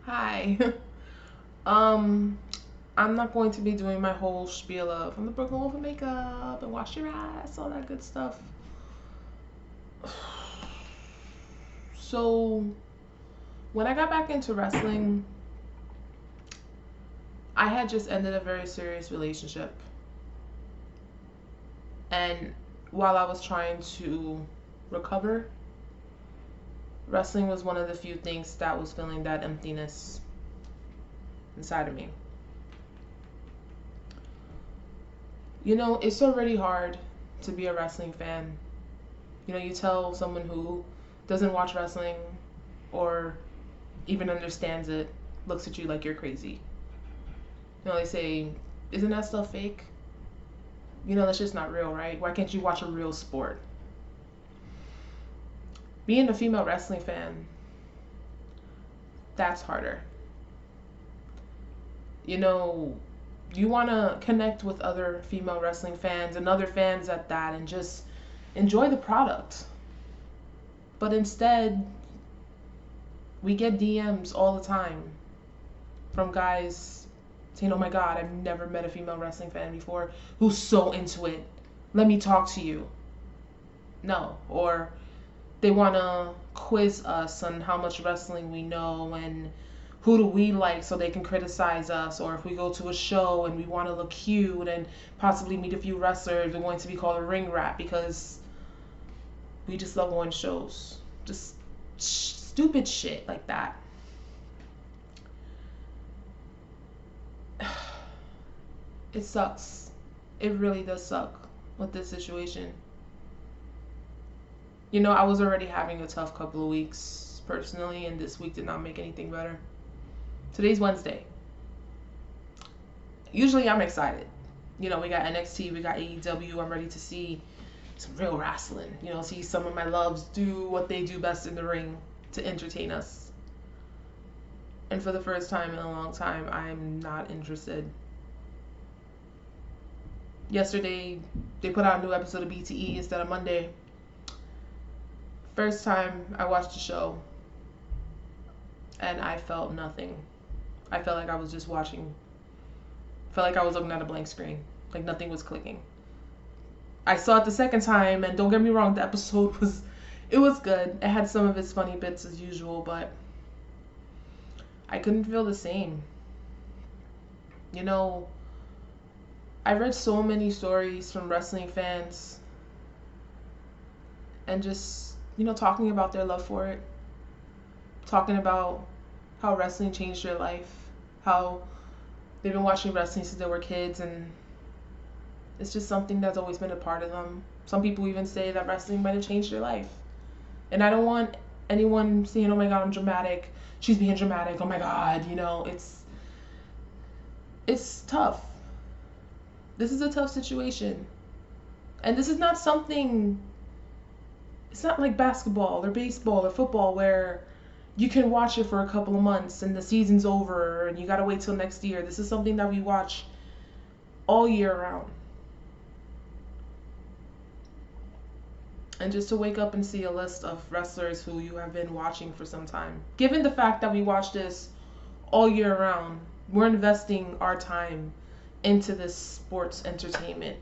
Hi. um, I'm not going to be doing my whole spiel of I'm the Brooklyn Wolf of makeup and wash your ass, all that good stuff. So, when I got back into wrestling, I had just ended a very serious relationship. And while I was trying to recover, wrestling was one of the few things that was filling that emptiness inside of me. It's already hard to be a wrestling fan. You tell someone who doesn't watch wrestling or even understands it, looks at you like you're crazy. They say, "Isn't that stuff fake? That's just not real, right? Why can't you watch a real sport?" Being a female wrestling fan, that's harder. You know, you want to connect with other female wrestling fans and other fans at that and just enjoy the product. But instead, we get DMs all the time from guys saying, "Oh my God, I've never met a female wrestling fan before who's so into it. Let me talk to you." No. Or they want to quiz us on how much wrestling we know and who do we like so they can criticize us. Or if we go to a show and we want to look cute and possibly meet a few wrestlers, we're going to be called a ring rat because we just love going to shows. Just stupid shit like that. It sucks. It really does suck with this situation. I was already having a tough couple of weeks personally, and this week did not make anything better. Today's Wednesday. Usually I'm excited. We got NXT, we got AEW. I'm ready to see some real wrestling. See some of my loves do what they do best in the ring to entertain us. And for the first time in a long time, I'm not interested. Yesterday, they put out a new episode of BTE instead of Monday. First time I watched the show, and I felt nothing. I felt like I was just watching. Felt like I was looking at a blank screen. Like nothing was clicking. I saw it the second time, and don't get me wrong, the episode it was good. It had some of its funny bits as usual, but I couldn't feel the same. You know, I read so many stories from wrestling fans and just, talking about their love for it, talking about how wrestling changed their life, how they've been watching wrestling since they were kids, and it's just something that's always been a part of them. Some people even say that wrestling might have changed their life. And I don't want anyone saying, "Oh my God, I'm dramatic. She's being dramatic. Oh my God." It's tough. This is a tough situation. And this is not something, it's not like basketball or baseball or football where you can watch it for a couple of months and the season's over and you got to wait till next year. This is something that we watch all year round. And just to wake up and see a list of wrestlers who you have been watching for some time. Given the fact that we watch this all year round, we're investing our time into this sports entertainment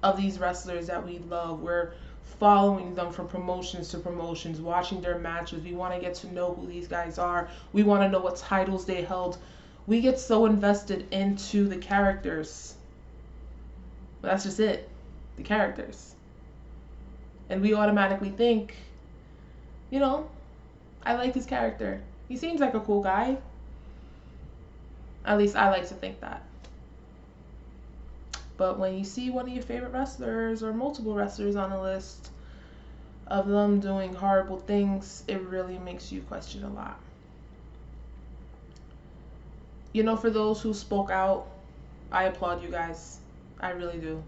of these wrestlers that we love. We're following them from promotions to promotions, watching their matches. We want to get to know who these guys are. We want to know what titles they held. We get so invested into the characters. But that's just it. The characters. And we automatically think, you know, I like his character. He seems like a cool guy. At least I like to think that. But when you see one of your favorite wrestlers or multiple wrestlers on a list of them doing horrible things, it really makes you question a lot. For those who spoke out, I applaud you guys. I really do.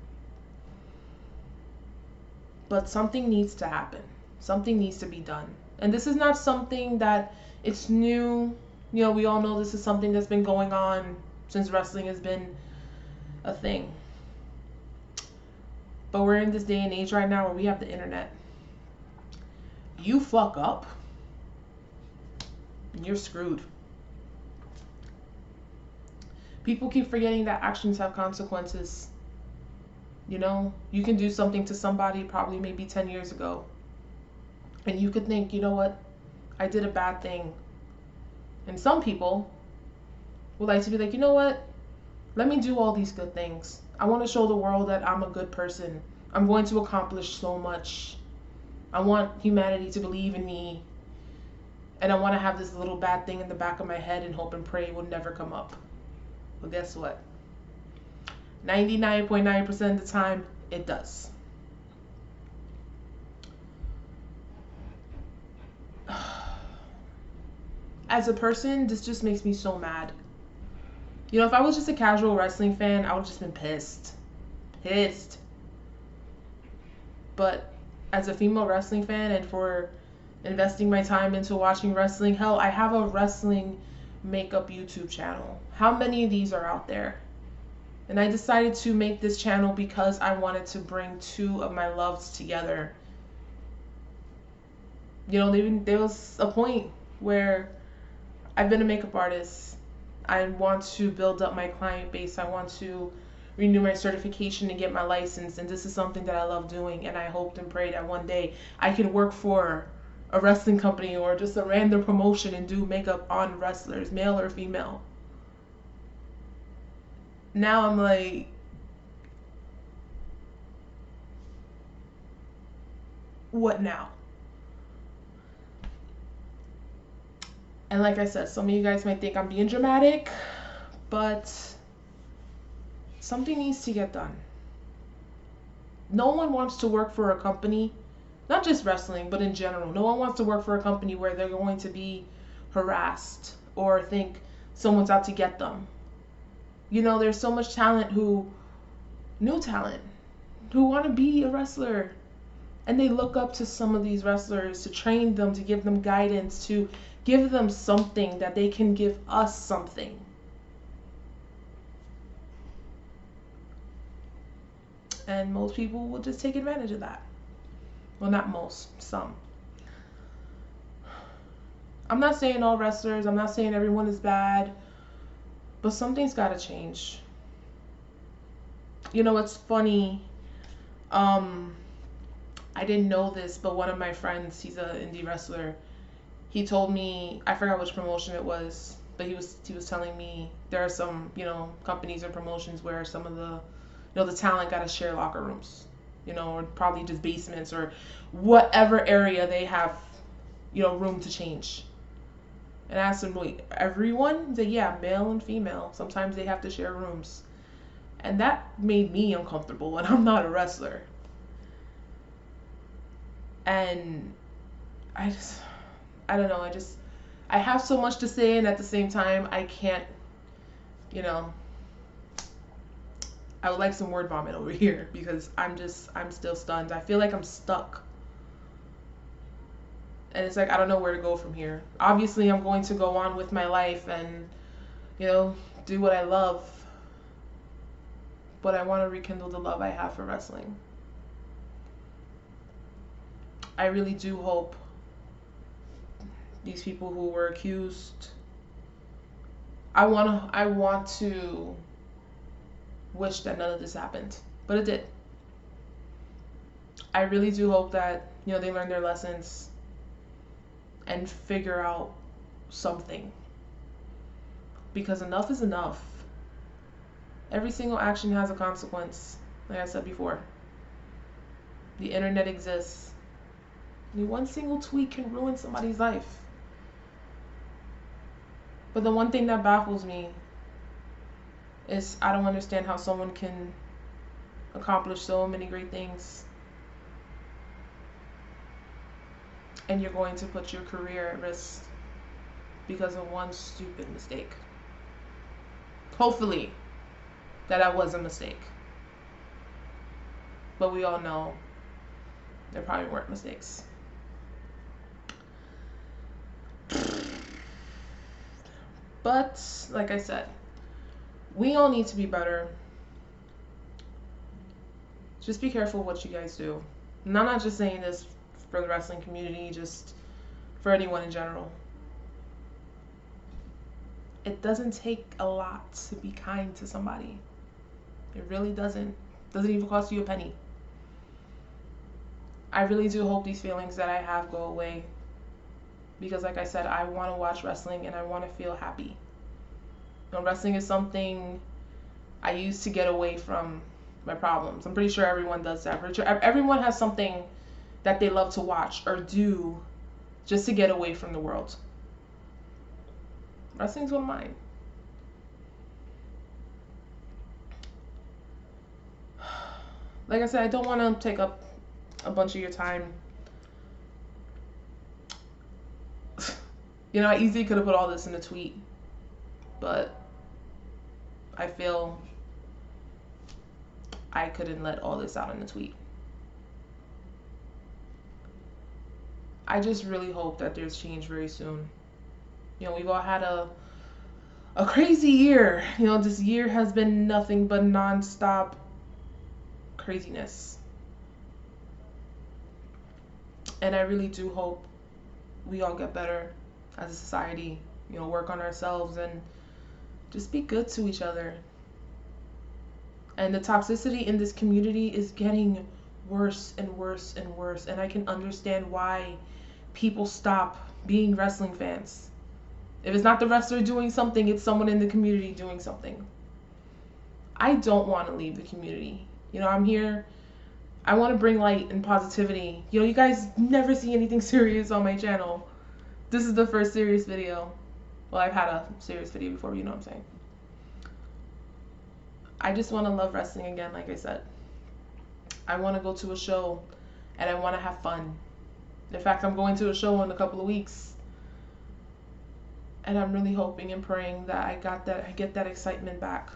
But something needs to happen. Something needs to be done. And this is not something that it's new. We all know this is something that's been going on since wrestling has been a thing. But we're in this day and age right now where we have the internet. You fuck up, you're screwed. People keep forgetting that actions have consequences. You know, you can do something to somebody probably maybe 10 years ago, and you could think, you know what, I did a bad thing. And some people would like to be like, you know what, let me do all these good things. I want to show the world that I'm a good person. I'm going to accomplish so much. I want humanity to believe in me. And I want to have this little bad thing in the back of my head and hope and pray it will never come up. Well, guess what? 99.9% of the time, it does. As a person, this just makes me so mad. You know, if I was just a casual wrestling fan, I would have just been pissed. Pissed. But as a female wrestling fan, and for investing my time into watching wrestling, hell, I have a wrestling makeup YouTube channel. How many of these are out there? And I decided to make this channel because I wanted to bring two of my loves together. You know, there was a point where I've been a makeup artist. I want to build up my client base. I want to renew my certification and get my license. And this is something that I love doing. And I hoped and prayed that one day I could work for a wrestling company or just a random promotion and do makeup on wrestlers, male or female. Now I'm like, what now? And like I said, some of you guys might think I'm being dramatic, but something needs to get done. No one wants to work for a company, not just wrestling, but in general. No one wants to work for a company where they're going to be harassed or think someone's out to get them. You know, there's so much talent new talent, who want to be a wrestler. And they look up to some of these wrestlers to train them, to give them guidance, to give them something that they can give us something. And most people will just take advantage of that. Well, not most, some. I'm not saying all wrestlers, I'm not saying everyone is bad, but something's got to change. You know, it's funny. I didn't know this, but one of my friends, he's an indie wrestler. He told me, I forgot which promotion it was, but he was telling me there are some, you know, companies or promotions where some of the, you know, the talent got to share locker rooms, you know, or probably just basements or whatever area they have, you know, room to change. And I asked him, wait, everyone? He said, yeah, male and female. Sometimes they have to share rooms. And that made me uncomfortable, and I'm not a wrestler. And I don't know, I have so much to say, and at the same time, I can't, you know, I would like some word vomit over here because I'm still stunned. I feel like I'm stuck. And it's like, I don't know where to go from here. Obviously, I'm going to go on with my life and, you know, do what I love. But I want to rekindle the love I have for wrestling. I really do hope these people who were accused, I want to wish that none of this happened, but it did. I really do hope that, you know, they learn their lessons and figure out something, because enough is enough. Every single action has a consequence, like I said before. The internet exists. One single tweet can ruin somebody's life. But the one thing that baffles me is I don't understand how someone can accomplish so many great things and you're going to put your career at risk because of one stupid mistake. Hopefully that was a mistake. But we all know there probably weren't mistakes. But, like I said, we all need to be better. Just be careful what you guys do. And I'm not just saying this for the wrestling community, just for anyone in general. It doesn't take a lot to be kind to somebody. It really doesn't. Doesn't even cost you a penny. I really do hope these feelings that I have go away. Because like I said, I want to watch wrestling and I want to feel happy. You know, wrestling is something I use to get away from my problems. I'm pretty sure everyone does that. Pretty sure everyone has something that they love to watch or do just to get away from the world. Wrestling's one of mine. Like I said, I don't want to take up a bunch of your time. You know, I easily could have put all this in a tweet, but I feel I couldn't let all this out in a tweet. I just really hope that there's change very soon. You know, we've all had a crazy year. You know, this year has been nothing but non-stop craziness. And I really do hope we all get better as a society, you know, work on ourselves and just be good to each other. And the toxicity in this community is getting worse and worse and worse. And I can understand why people stop being wrestling fans. If it's not the wrestler doing something, it's someone in the community doing something. I don't want to leave the community. You know, I'm here. I want to bring light and positivity. You know, you guys never see anything serious on my channel. This is the first serious video. Well, I've had a serious video before, but you know what I'm saying. I just want to love wrestling again, like I said. I want to go to a show and I want to have fun. In fact, I'm going to a show in a couple of weeks. And I'm really hoping and praying that I get that excitement back.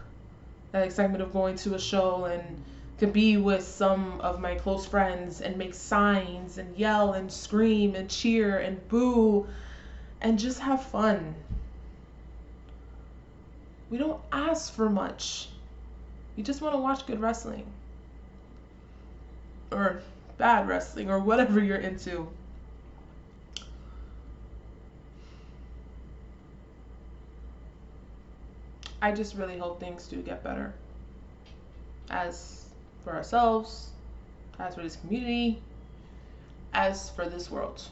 That excitement of going to a show and could be with some of my close friends and make signs and yell and scream and cheer and boo and just have fun. We don't ask for much. We just want to watch good wrestling. Or bad wrestling or whatever you're into. I just really hope things do get better. As for ourselves, as for this community, as for this world.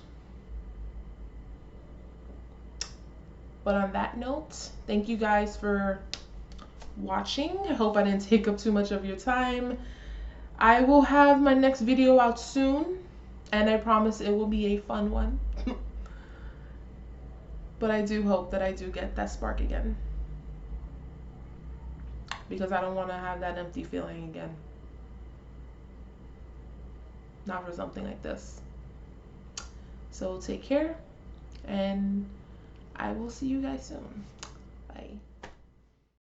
But on that note, thank you guys for watching. I hope I didn't take up too much of your time. I will have my next video out soon, and I promise it will be a fun one. But I do hope that I do get that spark again. Because I don't want to have that empty feeling again. Not for something like this. So take care, and I will see you guys soon. Bye.